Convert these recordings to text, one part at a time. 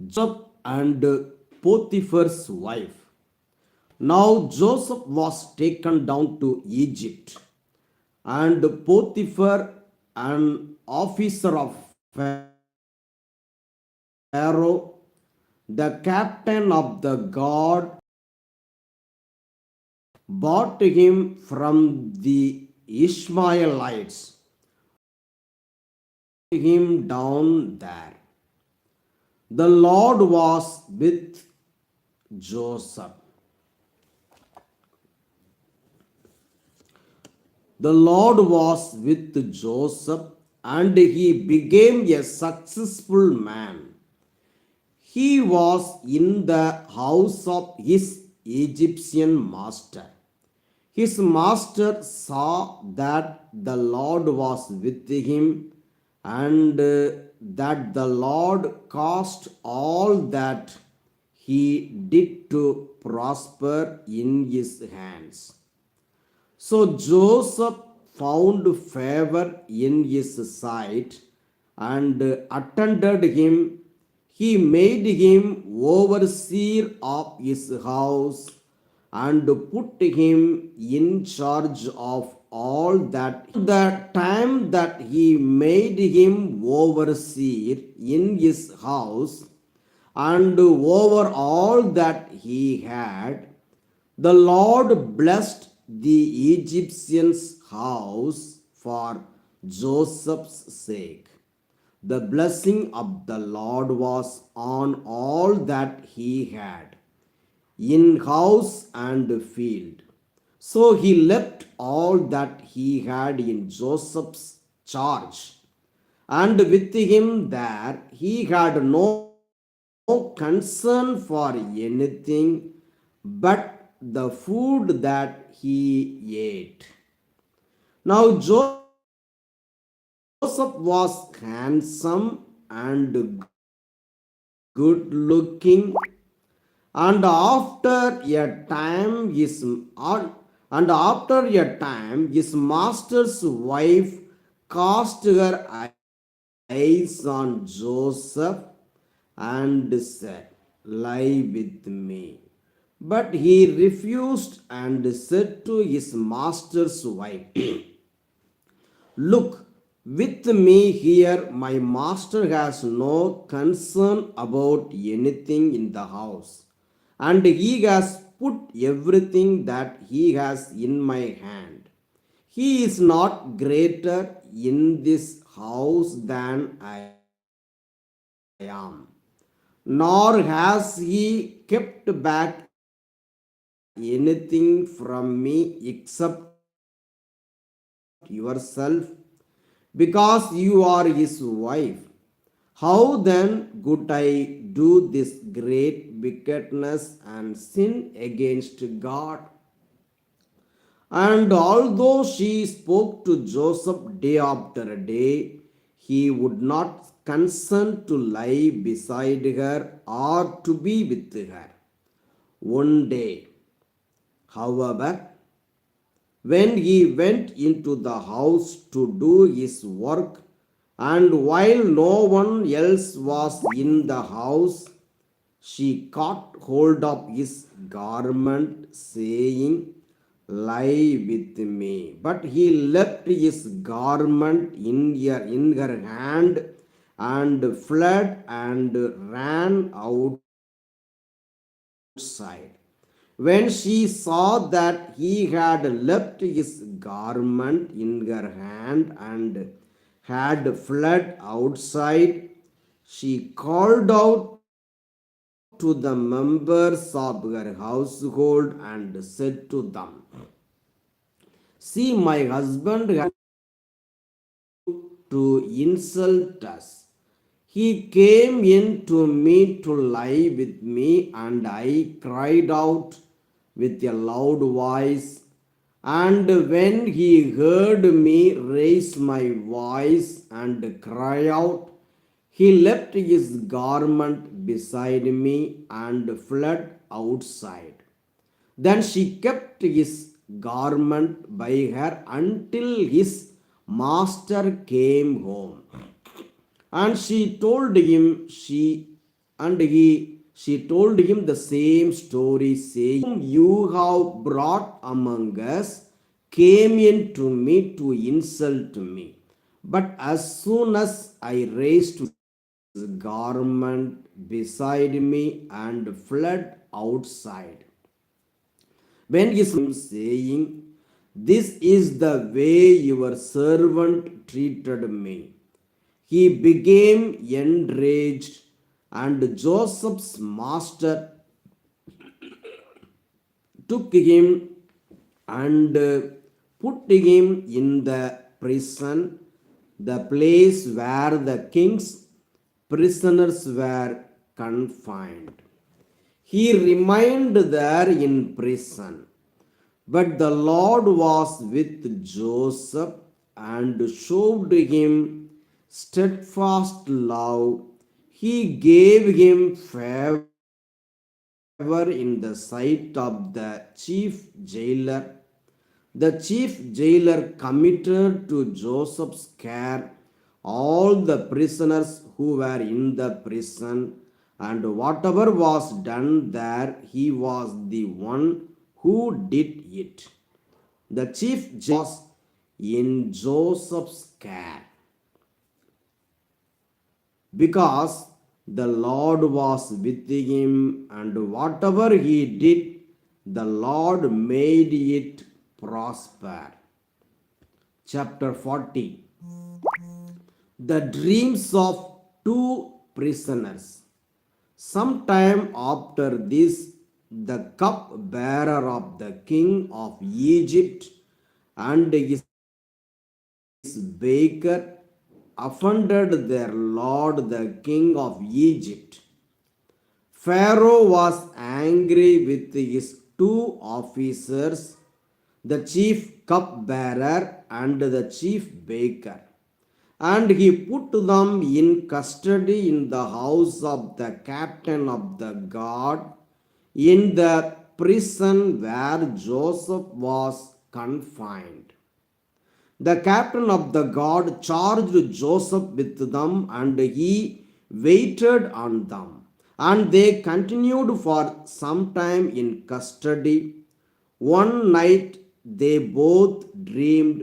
Joseph and Potiphar's wife. Now Joseph was taken down to Egypt, and Potiphar, an officer of Pharaoh, the captain of the guard, bought him from the Ishmaelites, him down there. The Lord was with Joseph. The Lord was with Joseph, and he became a successful man. He was in the house of his Egyptian master. His master saw that the Lord was with him, and that the Lord caused all that he did to prosper in his hands. So Joseph found favor in his sight and attended him. He made him overseer of his house and put him in charge of all that. The time that he made him overseer in his house and over all that he had, the Lord blessed the Egyptian's house for Joseph's sake. The blessing of the Lord was on all that he had, in house and field. So he left all that he had in Joseph's charge, and with him there he had no concern for anything but the food that he ate. Now Joseph was handsome and good looking, and after a time his master's wife cast her eyes on Joseph and said, "Lie with me." But he refused and said to his master's wife, "Look, with me here, my master has no concern about anything in the house, and he has put everything that he has in my hand. He is not greater in this house than I am, nor has he kept back anything from me except yourself, because you are his wife. How then could I do this great wickedness and sin against God?" And although she spoke to Joseph day after day, he would not consent to lie beside her or to be with her. One day, however, when he went into the house to do his work, and while no one else was in the house, she caught hold of his garment, saying, "Lie with me." But he left his garment in her hand and fled and ran outside. When she saw that he had left his garment in her hand and had fled outside, she called out to the members of her household and said to them, "See, my husband has to insult us. He came in to me to lie with me, and I cried out with a loud voice. And when he heard me raise my voice and cry out, he left his garment beside me and fled outside. Then she kept his garment by her until his master came home. And she told him And she told him the same story, saying, "Whom you have brought among us came in to me to insult me. But as soon as I raised his garment beside me and fled outside, when he saw him, saying, 'This is the way your servant treated me,' he became enraged, and Joseph's master took him and put him in the prison, the place where the king's prisoners were confined. He remained there in prison. But the Lord was with Joseph and showed him steadfast love. He gave him favor in the sight of the chief jailer. The chief jailer committed to Joseph's care all the prisoners who were in the prison, and whatever was done there, he was the one who did it. The chief jailer was in Joseph's care because the Lord was with him, and whatever he did, the Lord made it prosper. Chapter 40. The dreams of two prisoners. Sometime after this, the cupbearer of the king of Egypt and his baker offended their lord, the king of Egypt. Pharaoh was angry with his two officers, the chief cupbearer and the chief baker, and he put them in custody in the house of the captain of the guard in the prison where Joseph was confined. The captain of the guard charged Joseph with them, and he waited on them. And they continued for some time in custody. One night they both dreamed,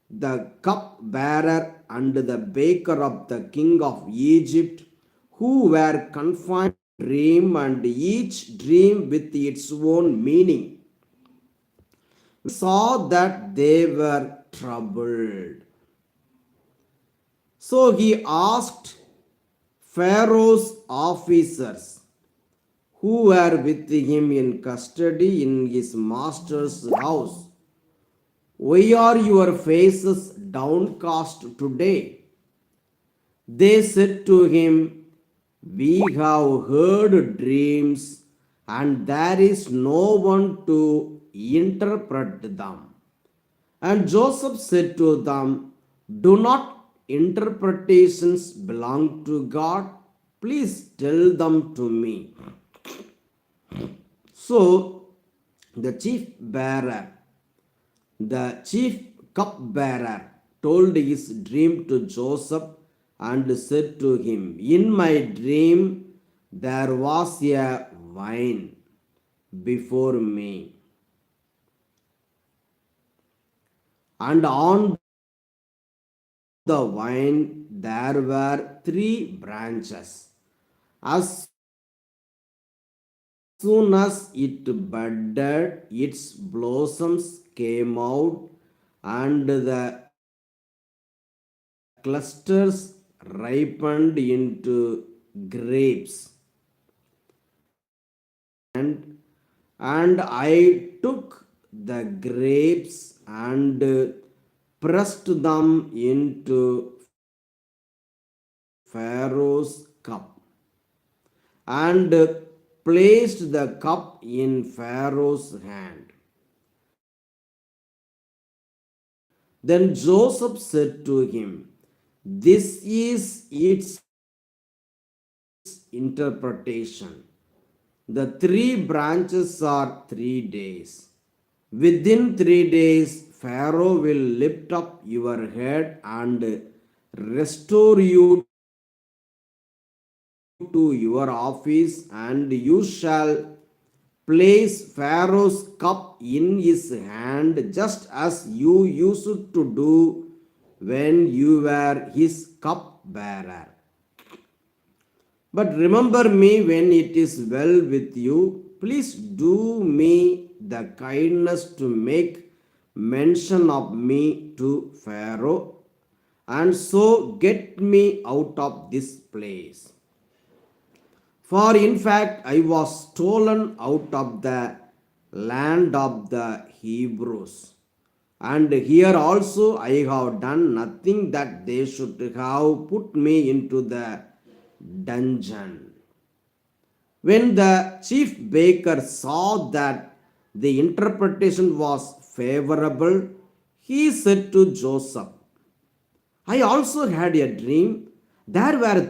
the cupbearer and the baker of the king of Egypt, who were confined in a dream, and each dream with its own meaning. Saw that they were troubled. So he asked Pharaoh's officers who were with him in custody in his master's house, "Why are your faces downcast today?" They said to him, "We have heard dreams, and there is no one to interpret them." And Joseph said to them, "Do not interpretations belong to God? Please tell them to me." So the chief cupbearer, told his dream to Joseph and said to him, "In my dream there was a vine before me, and on the vine there were three branches. As soon as it budded, its blossoms came out, and the clusters ripened into grapes. And I took the grapes and pressed them into Pharaoh's cup, and placed the cup in Pharaoh's hand. Then Joseph said to him, "This is its interpretation. The three branches are 3 days. Within 3 days, Pharaoh will lift up your head and restore you to your office, and you shall place Pharaoh's cup in his hand, just as you used to do when you were his cupbearer. But remember me when it is well with you. Please do me the kindness to make mention of me to Pharaoh, and so get me out of this place. For in fact, I was stolen out of the land of the Hebrews. And here also I have done nothing that they should have put me into the dungeon. When the chief baker saw that the interpretation was favorable, he said to Joseph, I also had a dream. There were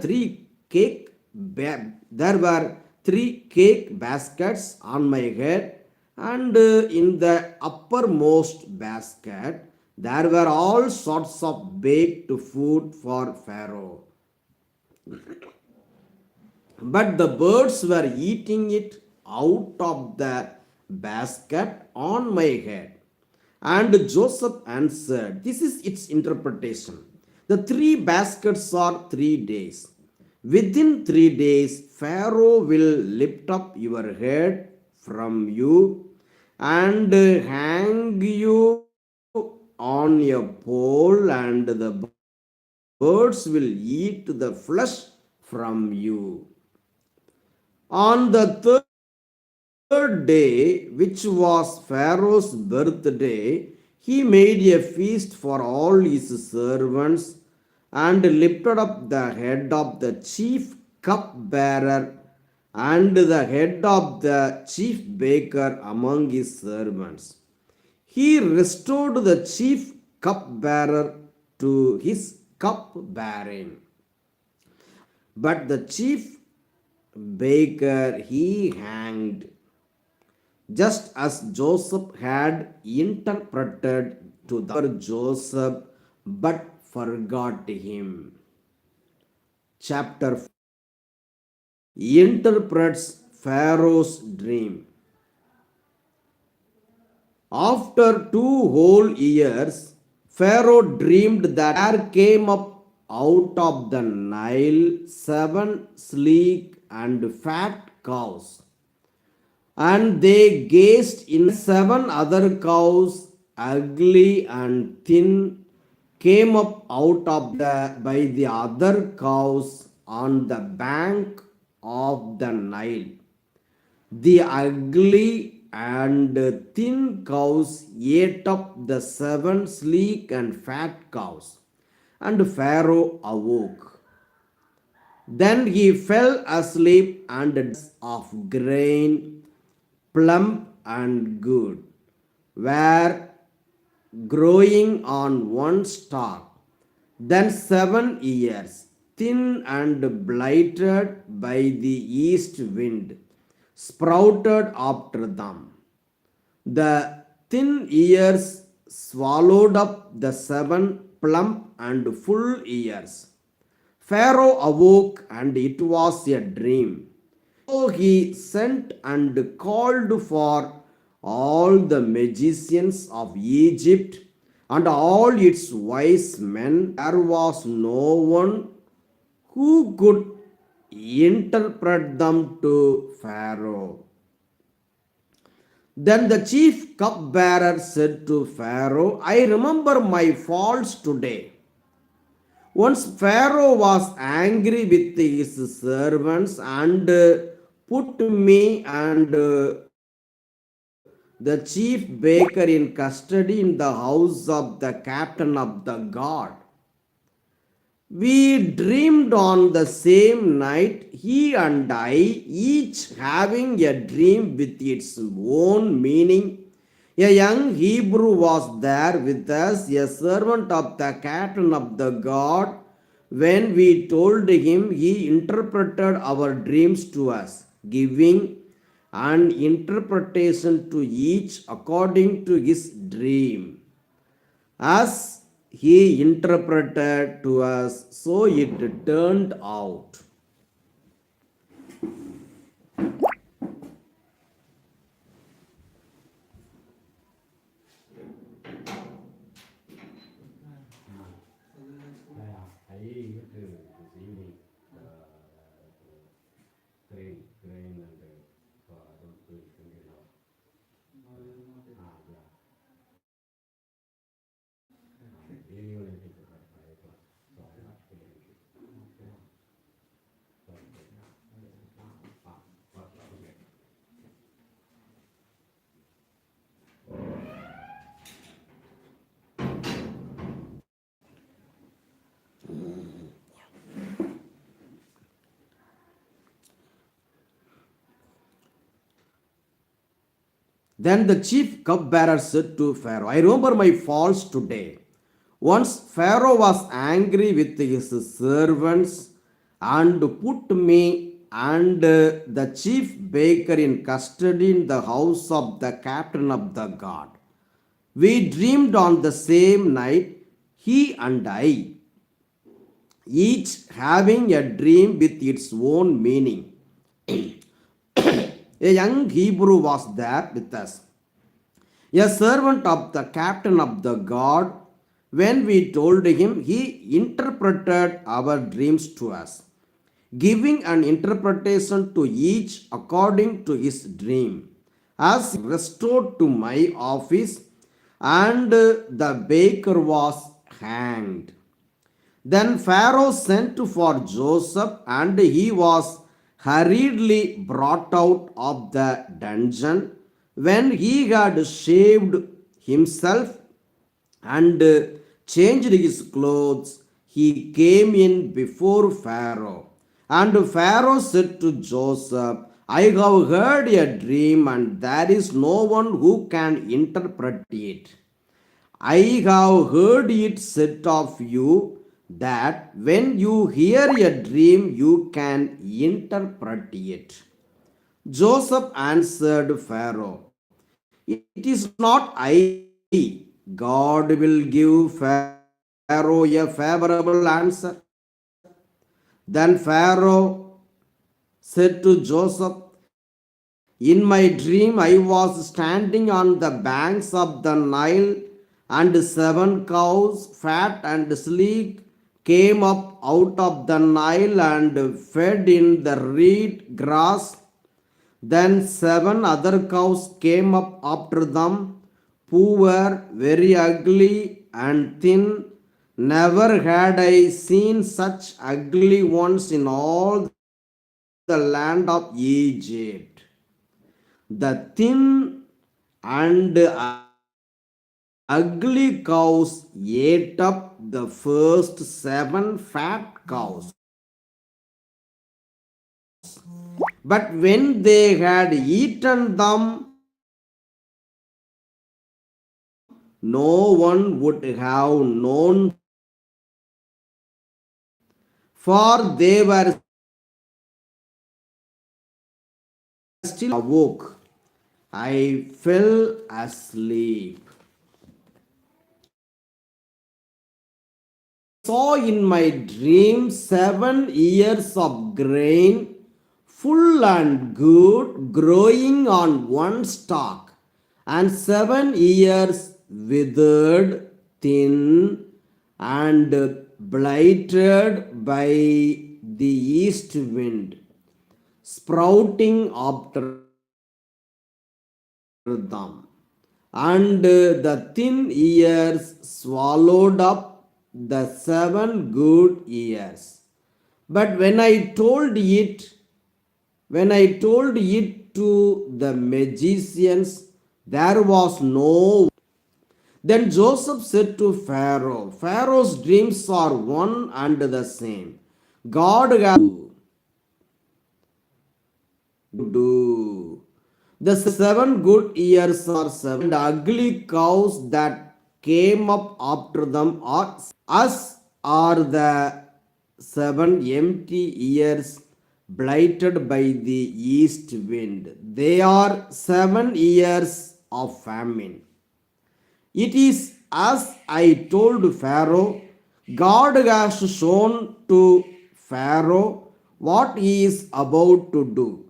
there were three cake baskets on my head, and in the uppermost basket there were all sorts of baked food for Pharaoh. But the birds were eating it out of the basket on my head. And Joseph answered, this is its interpretation. The three baskets are 3 days. Within 3 days, Pharaoh will lift up your head from you and hang you on a pole, and the birds will eat the flesh from you. On the third day, which was Pharaoh's birthday, he made a feast for all his servants and lifted up the head of the chief cupbearer and the head of the chief baker among his servants. He restored the chief cupbearer to his cupbearing. But the chief baker he hanged, just as Joseph had interpreted to the Joseph, but forgot him. Chapter 4 interprets Pharaoh's dream. After 2 whole years, Pharaoh dreamed that there came up out of the Nile 7 sleek and fat cows, and they gazed in 7 other cows, ugly and thin, came up out of the by the other cows on the bank of the Nile. The ugly and thin cows ate up the 7 sleek and fat cows, and Pharaoh awoke. Then he fell asleep, and of grain, plump and good, were growing on one stalk. Then 7 years, thin and blighted by the east wind, sprouted after them. The thin ears swallowed up the 7 plump and full ears. Pharaoh awoke, and it was a dream. So he sent and called for all the magicians of Egypt and all its wise men. There was no one who could interpret them to Pharaoh. Then the chief cupbearer said to Pharaoh, I remember my faults today. Once Pharaoh was angry with his servants and put me and the chief baker in custody in the house of the captain of the guard. We dreamed on the same night, he and I, each having a dream with its own meaning. A young Hebrew was there with us, a servant of the captain of the guard. When we told him, he interpreted our dreams to us, giving an interpretation to each according to his dream. As he interpreted to us, so it turned out. Then the chief cupbearer said to Pharaoh, I remember my faults today. Once Pharaoh was angry with his servants and put me and the chief baker in custody in the house of the captain of the guard. We dreamed on the same night, he and I, each having a dream with its own meaning. A young Hebrew was there with us, a servant of the captain of the guard. When we told him, he interpreted our dreams to us, giving an interpretation to each according to his dream. As restored to my office, and the baker was hanged. Then Pharaoh sent for Joseph, and he was hurriedly brought out of the dungeon. When he had shaved himself and changed his clothes, he came in before Pharaoh. And Pharaoh said to Joseph, I have heard a dream, and there is no one who can interpret it. I have heard it said of you that when you hear a dream, you can interpret it. Joseph answered Pharaoh, it is not I. God will give Pharaoh a favorable answer. Then Pharaoh said to Joseph, in my dream, I was standing on the banks of the Nile, and seven cows, fat and sleek, came up out of the Nile and fed in the reed grass. Then seven other cows came up after them, poor, very ugly, and thin. Never had I seen such ugly ones in all the land of Egypt. The thin and ugly cows ate up the first 7 fat cows. But when they had eaten them, no one would have known, for they were still awoke. I fell asleep. I saw in my dream 7 years of grain, full and good, growing on one stalk, and 7 years withered, thin, and blighted by the east wind, sprouting after them. And the thin years swallowed up the 7 good years. But when I told it to the magicians, there was no. Then Joseph said to Pharaoh, Pharaoh's dreams are one and the same. God has do. The 7 good years are 7 ugly cows that came up after them, are us are the 7 empty years blighted by the east wind. They are 7 years of famine. It is as I told Pharaoh. God has shown to Pharaoh what he is about to do.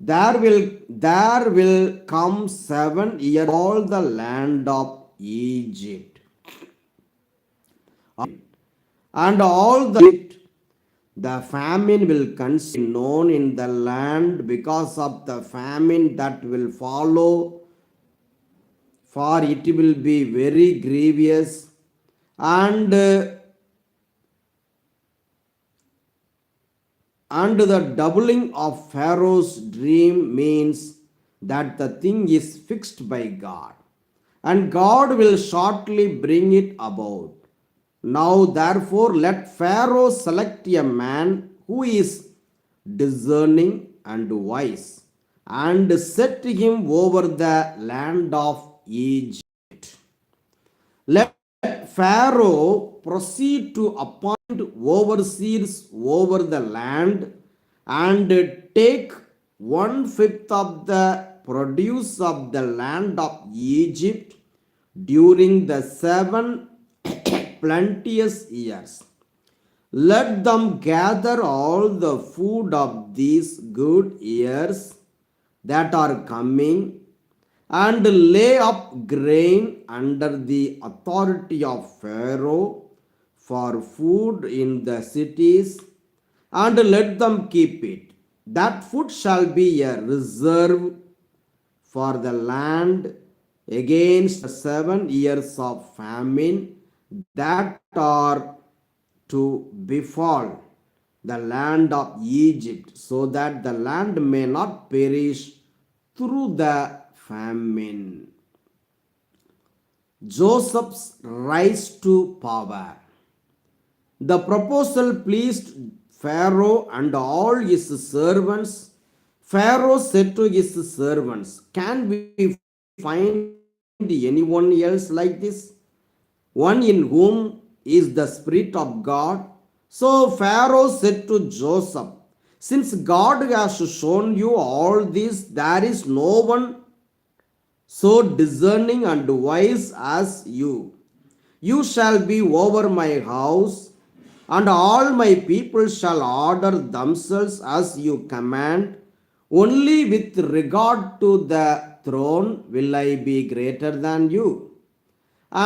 There will come 7 years all the land of Egypt, and all the famine will continue known in the land because of the famine that will follow, for it will be very grievous. And the doubling of Pharaoh's dream means that the thing is fixed by God, and God will shortly bring it about. Now, therefore, let Pharaoh select a man who is discerning and wise, and set him over the land of Egypt. Let Pharaoh proceed to appoint overseers over the land and take 1/5 of the produce of the land of Egypt during the 7 plenteous years. Let them gather all the food of these good years that are coming and lay up grain under the authority of Pharaoh for food in the cities, and let them keep it. That food shall be a reserve for the land against the 7 years of famine that are to befall the land of Egypt, so that the land may not perish through the famine. Joseph's rise to power. The proposal pleased Pharaoh and all his servants. Pharaoh said to his servants, "Can we find anyone else like this? One in whom is the Spirit of God?" So Pharaoh said to Joseph, "Since God has shown you all this, there is no one so discerning and wise as you. You shall be over my house, and all my people shall order themselves as you command. Only with regard to the throne will I be greater than you."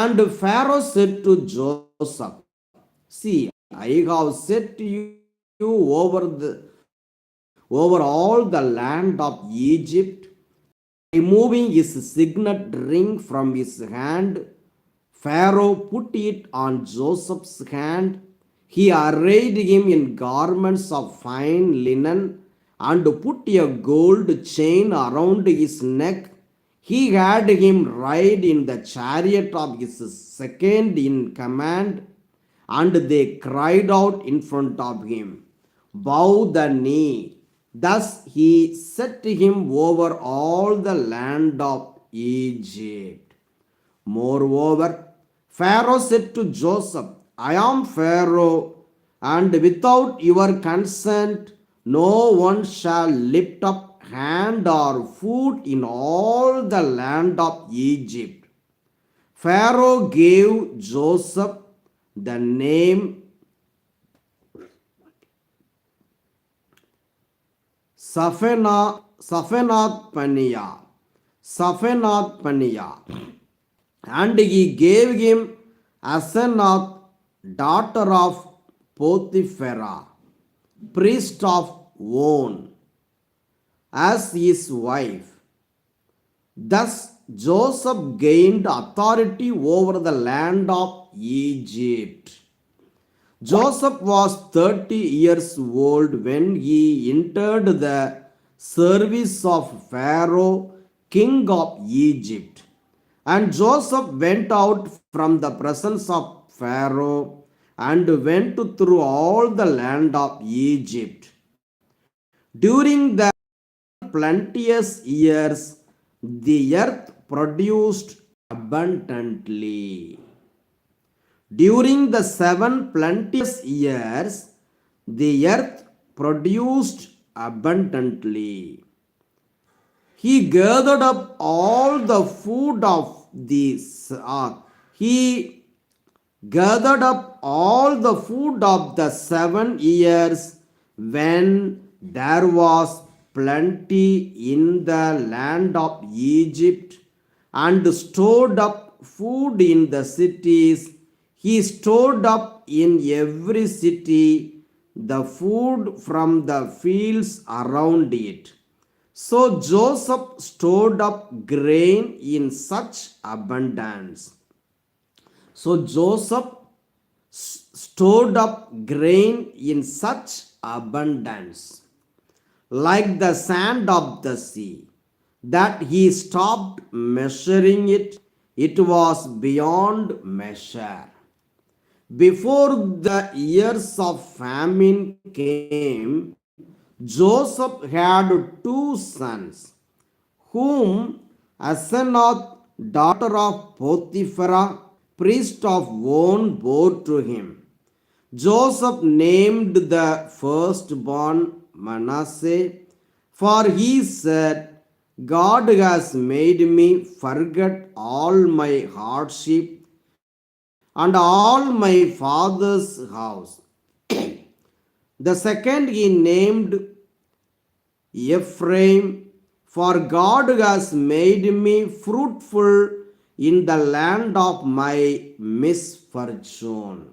And Pharaoh said to Joseph, "See, I have set you over all the land of Egypt." Removing his signet ring from his hand, Pharaoh put it on Joseph's hand. He arrayed him in garments of fine linen and put a gold chain around his neck. He had him ride in the chariot of his second in command, and they cried out in front of him, "Bow the knee." Thus he set him over all the land of Egypt. Moreover, Pharaoh said to Joseph, "I am Pharaoh, and without your consent no one shall lift up hand or foot in all the land of Egypt." Pharaoh gave Joseph the name Safenath Paneah, and he gave him Asenath, daughter of Potiphera, priest of On, as his wife. Thus Joseph gained authority over the land of Egypt. Joseph was 30 years old when he entered the service of Pharaoh, king of Egypt. And Joseph went out from the presence of Pharaoh and went through all the land of Egypt. During the plenteous years, the earth produced abundantly. During the 7 plenteous years, the earth produced abundantly. He gathered up all the food of he gathered up all the food of the 7 years when there was plenty in the land of Egypt, and stored up food in the cities. He stored up in every city the food from the fields around it. So Joseph stored up grain in such abundance. So Joseph stored up grain in such abundance, like the sand of the sea, that he stopped measuring it. It was beyond measure. Before the years of famine came, Joseph had two sons, whom Asenath, daughter of Potiphera, priest of On, bore to him. Joseph named the firstborn Manasseh, for he said, God has made me forget all my hardship and all my father's house. The second he named Ephraim, for God has made me fruitful in the land of my misfortune.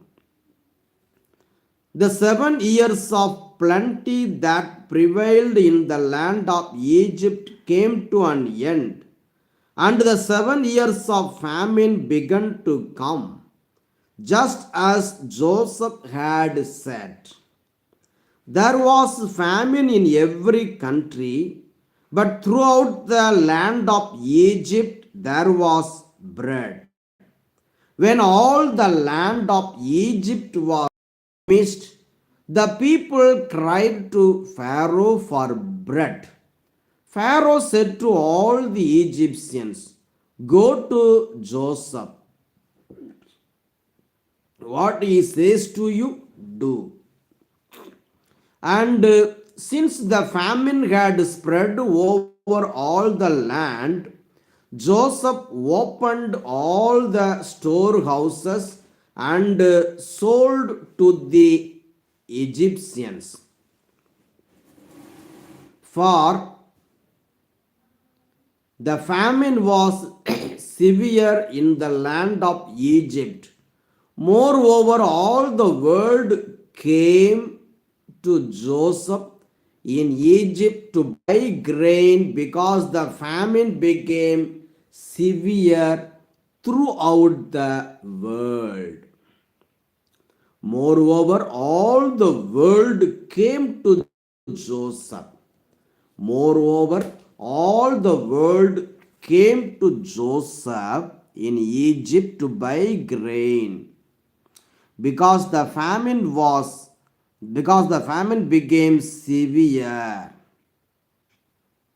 The 7 years of plenty that prevailed in the land of Egypt came to an end, and the 7 years of famine began to come, just as Joseph had said. There was famine in every country, but throughout the land of Egypt there was bread. When all the land of Egypt was famished, the people cried to Pharaoh for bread. Pharaoh said to all the Egyptians, go to Joseph. What he says to you, do. And since the famine had spread over all the land, Joseph opened all the storehouses and sold to the Egyptians. For the famine was severe in the land of Egypt. Moreover, all the world came to Joseph in Egypt to buy grain because the famine became severe throughout the world. Moreover, all the world came to Joseph. Moreover, all the world came to Joseph in Egypt to buy grain because the famine became severe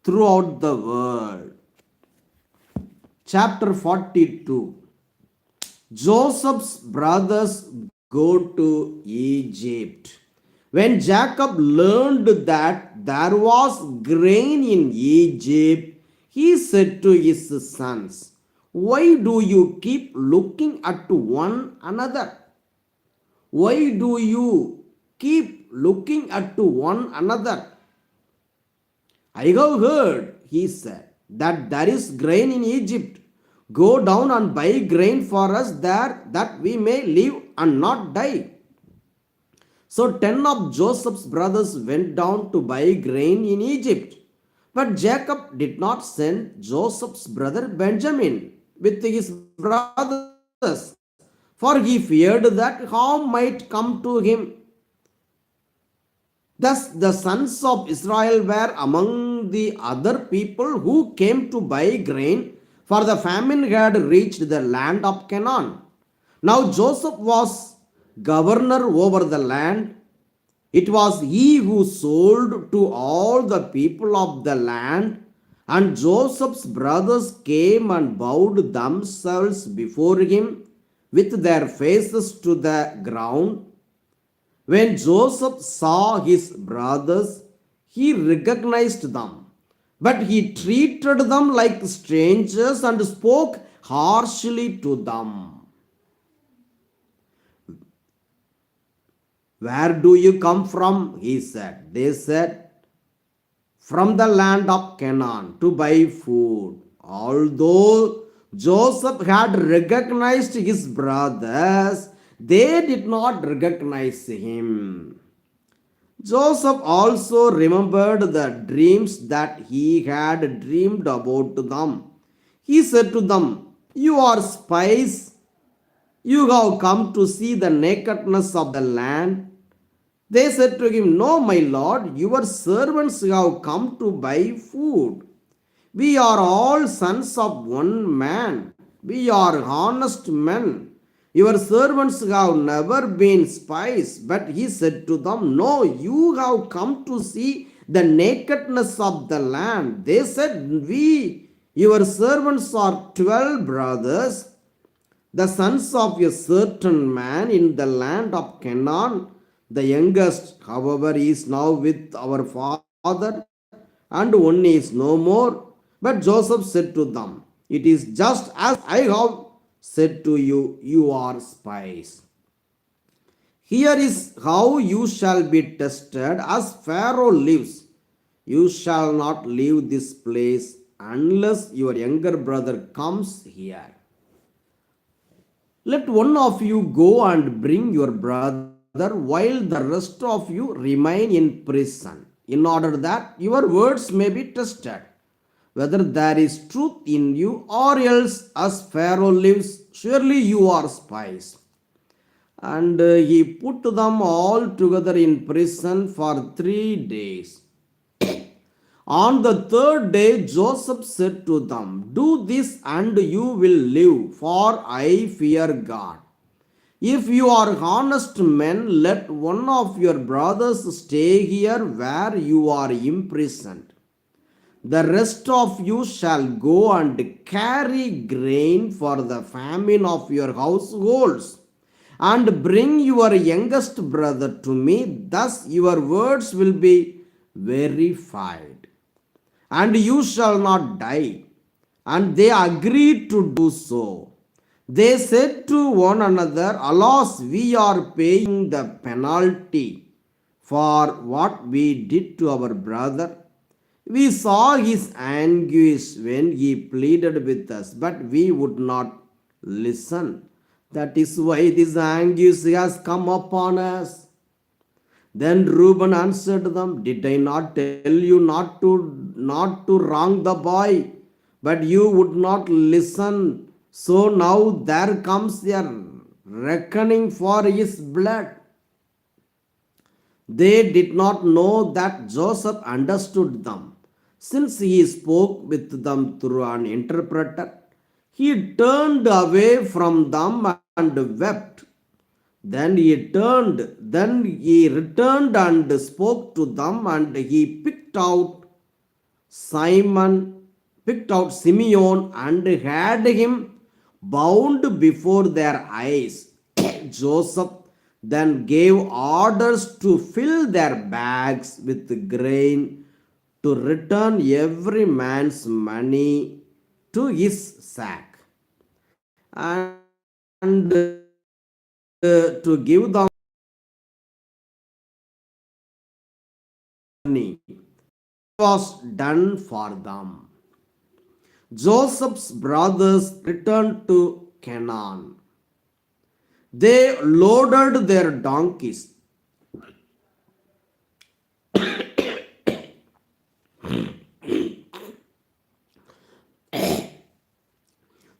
throughout the world. Chapter 42. Joseph's brothers go to Egypt. When Jacob learned that there was grain in Egypt, he said to his sons, why do you keep looking at one another? Why do you keep looking at one another? I have heard, he said, that there is grain in Egypt. Go down and buy grain for us there, that we may live and not die. So 10 of Joseph's brothers went down to buy grain in Egypt. But Jacob did not send Joseph's brother Benjamin with his brothers, for he feared that harm might come to him. Thus the sons of Israel were among the other people who came to buy grain, for the famine had reached the land of Canaan. Now Joseph was governor over the land. It was he who sold to all the people of the land, and Joseph's brothers came and bowed themselves before him with their faces to the ground. When Joseph saw his brothers, he recognized them, but he treated them like strangers and spoke harshly to them. Where do you come from? He said. They said, from the land of Canaan to buy food. Although Joseph had recognized his brothers, they did not recognize him. Joseph also remembered the dreams that he had dreamed about them. He said to them, you are spies. You have come to see the nakedness of the land. They said to him, no, my lord, your servants have come to buy food. We are all sons of one man. We are honest men. Your servants have never been spies. But he said to them, no, you have come to see the nakedness of the land. They said, we, your servants, are 12 brothers, the sons of a certain man in the land of Canaan. The youngest, however, is now with our father, and one is no more. But Joseph said to them, it is just as I have said to you, you are spies. Here is how you shall be tested. As Pharaoh lives, you shall not leave this place unless your younger brother comes here. Let one of you go and bring your brother while the rest of you remain in prison, in order that your words may be tested, whether there is truth in you, or else, as Pharaoh lives, surely you are spies. And he put them all together in prison for 3 days. On the third day, Joseph said to them, do this and you will live, for I fear God. If you are honest men, let one of your brothers stay here where you are imprisoned. The rest of you shall go and carry grain for the famine of your households, and bring your youngest brother to me. Thus your words will be verified, and you shall not die. And they agreed to do so. They said to one another, alas, we are paying the penalty for what we did to our brother. We saw his anguish when he pleaded with us, but we would not listen. That is why this anguish has come upon us. Then Reuben answered them, did I not tell you not to wrong the boy? But you would not listen. So now there comes a reckoning for his blood. They did not know that Joseph understood them, since he spoke with them through an interpreter. He turned away from them and wept. Then he returned and spoke to them, and he picked out Simeon and had him bound before their eyes. Joseph then gave orders to fill their bags with grain, to return every man's money to his sack, and to give them money. Was done for them. Joseph's brothers returned to Canaan. They loaded their donkeys.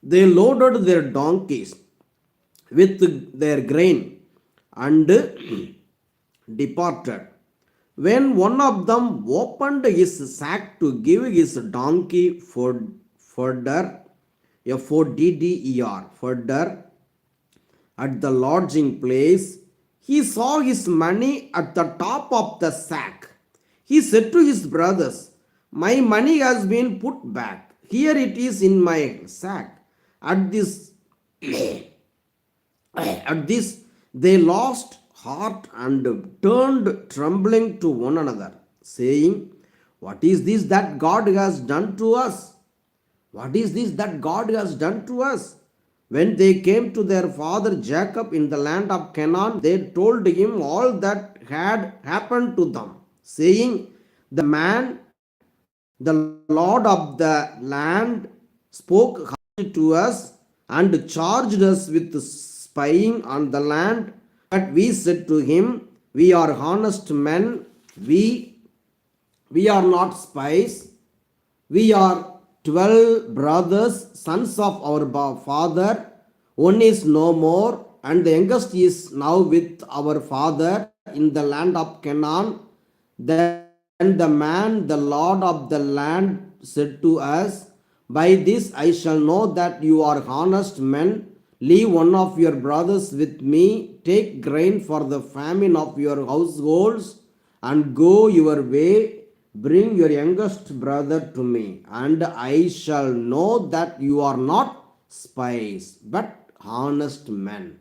They loaded their donkeys with their grain and departed. When one of them opened his sack to give his donkey fodder, F-O-D-D-E-R, fodder, at the lodging place, he saw his money at the top of the sack. He said to his brothers, my money has been put back. Here it is in my sack. At this, they lost heart and turned trembling to one another, saying, what is this that God has done to us? What is this that God has done to us? When they came to their father Jacob in the land of Canaan, they told him all that had happened to them, saying, the man, the Lord of the land, spoke harshly to us and charged us with spying on the land. But we said to him, we are honest men, we are not spies. We are 12 brothers, sons of our father. One is no more, and the youngest is now with our father in the land of Canaan. Then the man, the Lord of the land, said to us, by this I shall know that you are honest men. Leave one of your brothers with me. Take grain for the famine of your households, and go your way. Bring your youngest brother to me, and I shall know that you are not spies, but honest men.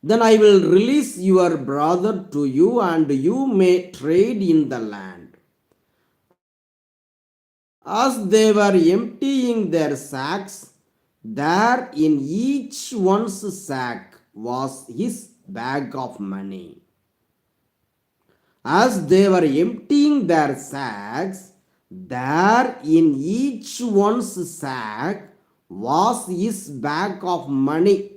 Then I will release your brother to you, and you may trade in the land. As they were emptying their sacks, there in each one's sack was his bag of money. As they were emptying their sacks, there in each one's sack was his bag of money.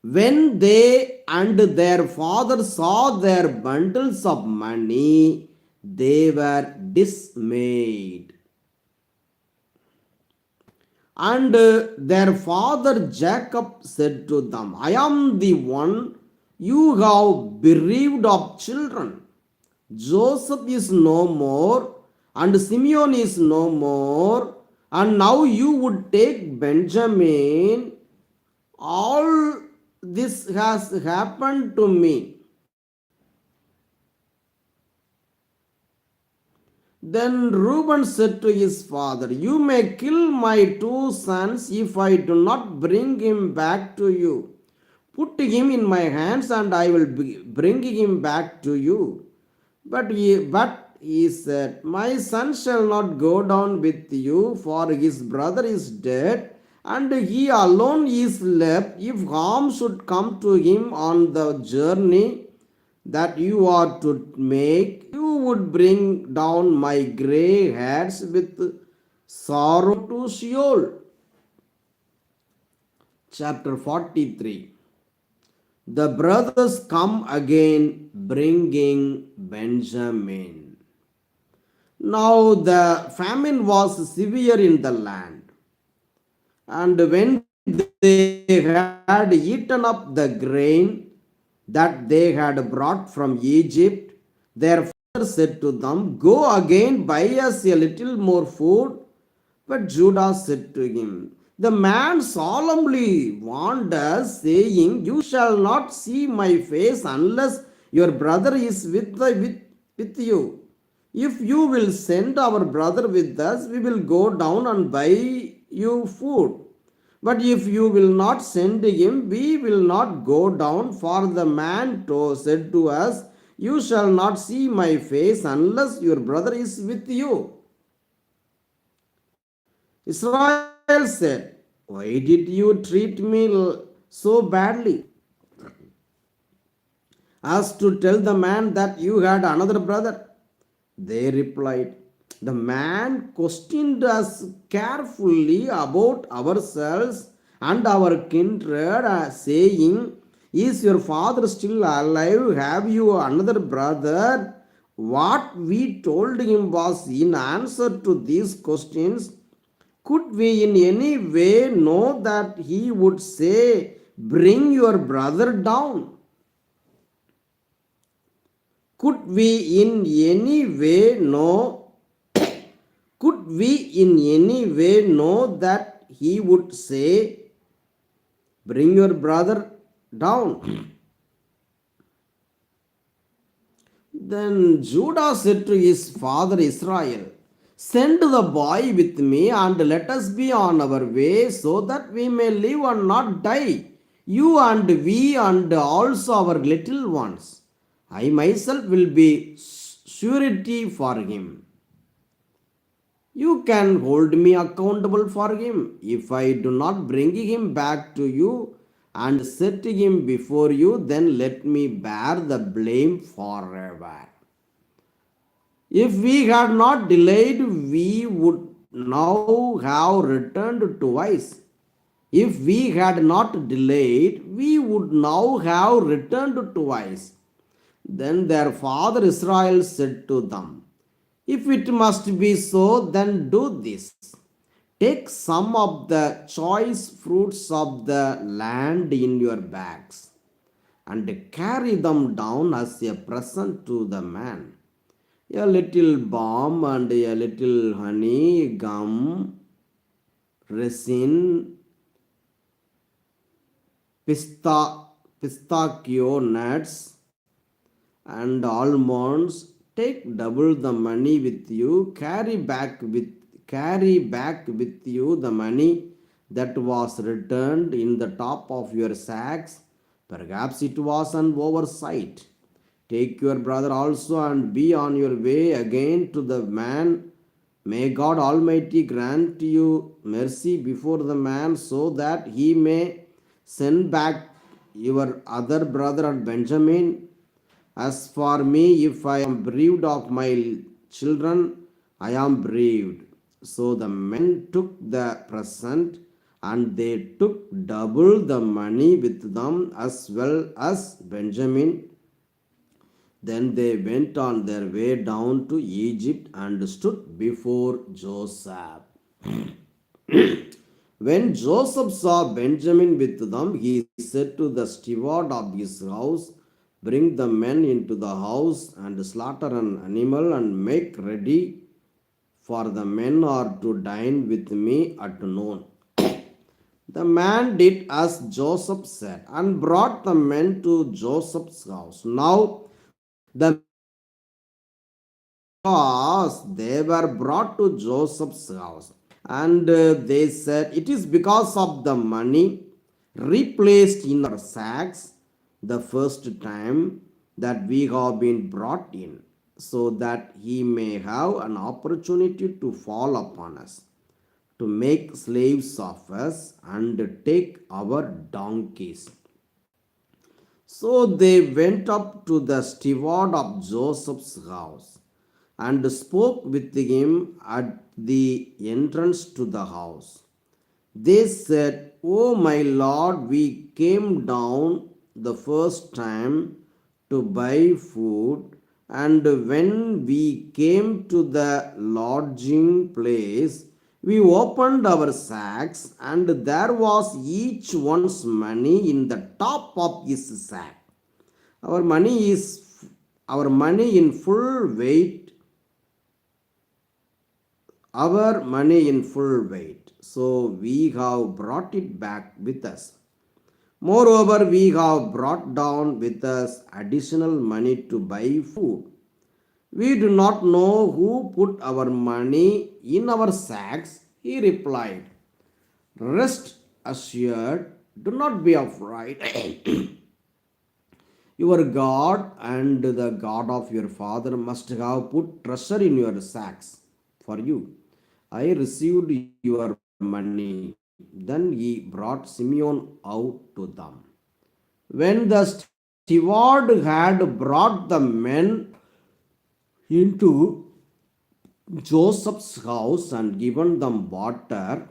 When they and their father saw their bundles of money, they were dismayed. And their father Jacob said to them, I am the one you have bereaved of children. Joseph is no more, and Simeon is no more, and now you would take Benjamin. All this has happened to me. Then Reuben said to his father, you may kill my two sons if I do not bring him back to you. Put him in my hands, and I will bring him back to you. But he said, my son shall not go down with you, for his brother is dead, and he alone is left. If harm should come to him on the journey that you are to make, you would bring down my grey hairs with sorrow to Sheol. Chapter 43. The brothers come again, bringing Benjamin. Now the famine was severe in the land, and when they had eaten up the grain that they had brought from Egypt, their father said to them, go again, buy us a little more food. But Judah said to him, the man solemnly warned us, saying, you shall not see my face unless your brother is with you. If you will send our brother with us, we will go down and buy you food. But if you will not send him, we will not go down. For the man said to us, you shall not see my face unless your brother is with you. Israel said, why did you treat me so badly as to tell the man that you had another brother? They replied, the man questioned us carefully about ourselves and our kindred, saying, is your father still alive? Have you another brother? What we told him was in answer to these questions. Could we in any way know that he would say, bring your brother down? Could we in any way know could we in any way know that he would say, bring your brother down? Then Judah said to his father Israel, send the boy with me, and let us be on our way, so that we may live and not die, you and we, and also our little ones. I myself will be surety for him. You can hold me accountable for him. If I do not bring him back to you and set him before you, then let me bear the blame forever. If we had not delayed, we would now have returned twice. If we had not delayed, we would now have returned twice. Then their father Israel said to them, if it must be so, then do this. Take some of the choice fruits of the land in your bags and carry them down as a present to the man. A little balm and a little honey, gum, resin, pistachio nuts, and almonds, Take double the money with you, carry back with you the money that was returned in the top of your sacks. Perhaps it was an oversight. Take your brother also and be on your way again to the man. May God Almighty grant you mercy before the man so that he may send back your other brother and Benjamin. As for me, if I am bereaved of my children, I am bereaved. So the men took the present and they took double the money with them as well as Benjamin. Then they went on their way down to Egypt and stood before Joseph. When Joseph saw Benjamin with them, he said to the steward of his house, bring the men into the house and slaughter an animal and make ready, for the men are to dine with me at noon. The man did as Joseph said and brought the men to Joseph's house. Now the men ate because they were brought to Joseph's house. And they said, it is because of the money replaced in our sacks the first time that we have been brought in, so that he may have an opportunity to fall upon us, to make slaves of us and take our donkeys. So they went up to the steward of Joseph's house and spoke with him at the entrance to the house. They said, O my Lord, we came down the first time to buy food, and when we came to the lodging place, we opened our sacks, and there was each one's money in the top of his sack. Our money is our money in full weight, our money in full weight. So we have brought it back with us. Moreover, we have brought down with us additional money to buy food. We do not know who put our money in our sacks. He replied, rest assured, do not be afraid. Your God and the God of your father must have put treasure in your sacks for you. I received your money. Then he brought Simeon out to them. When the steward had brought the men into Joseph's house and given them water,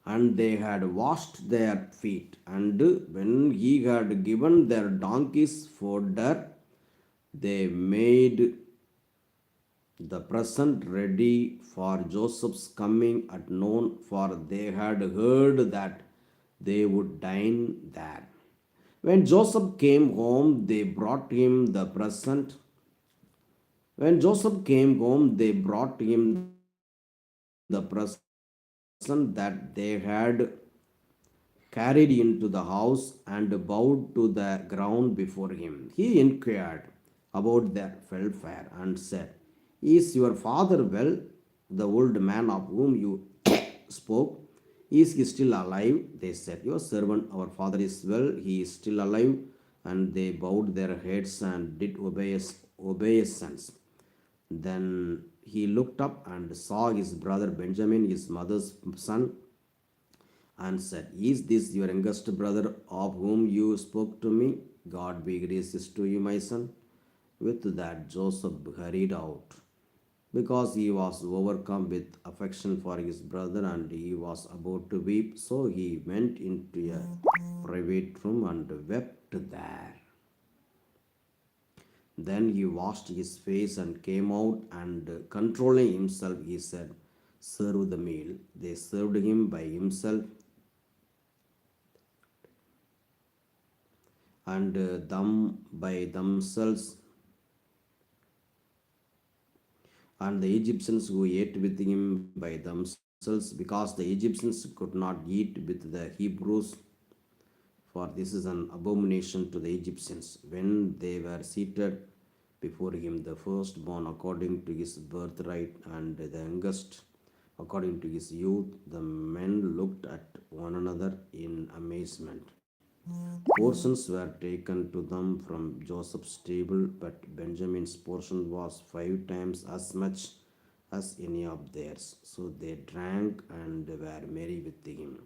and they had washed their feet, and when he had given their donkeys fodder, they made the present ready for Joseph's coming at noon, for they had heard that they would dine there. When Joseph came home, they brought him the present. When Joseph came home, they brought him the present that they had carried into the house and bowed to the ground before him. He inquired about their welfare and said, is your father well? The old man of whom you spoke, is he still alive? They said, your servant, our father, is well, he is still alive. And they bowed their heads and did obeisance. Then he looked up and saw his brother Benjamin, his mother's son, and said, is this your youngest brother of whom you spoke to me? God be gracious to you, my son. With that, Joseph hurried out because he was overcome with affection for his brother and he was about to weep. So he went into a private room and wept there. Then he washed his face and came out, and controlling himself, he said, serve the meal. They served him by himself, and them by themselves. And the Egyptians who ate with him by themselves, because the Egyptians could not eat with the Hebrews, for this is an abomination to the Egyptians. When they were seated, before him, the firstborn according to his birthright, and the youngest according to his youth. The men looked at one another in amazement. Portions were taken to them from Joseph's table, but Benjamin's portion was 5 times as much as any of theirs. So they drank and were merry with him.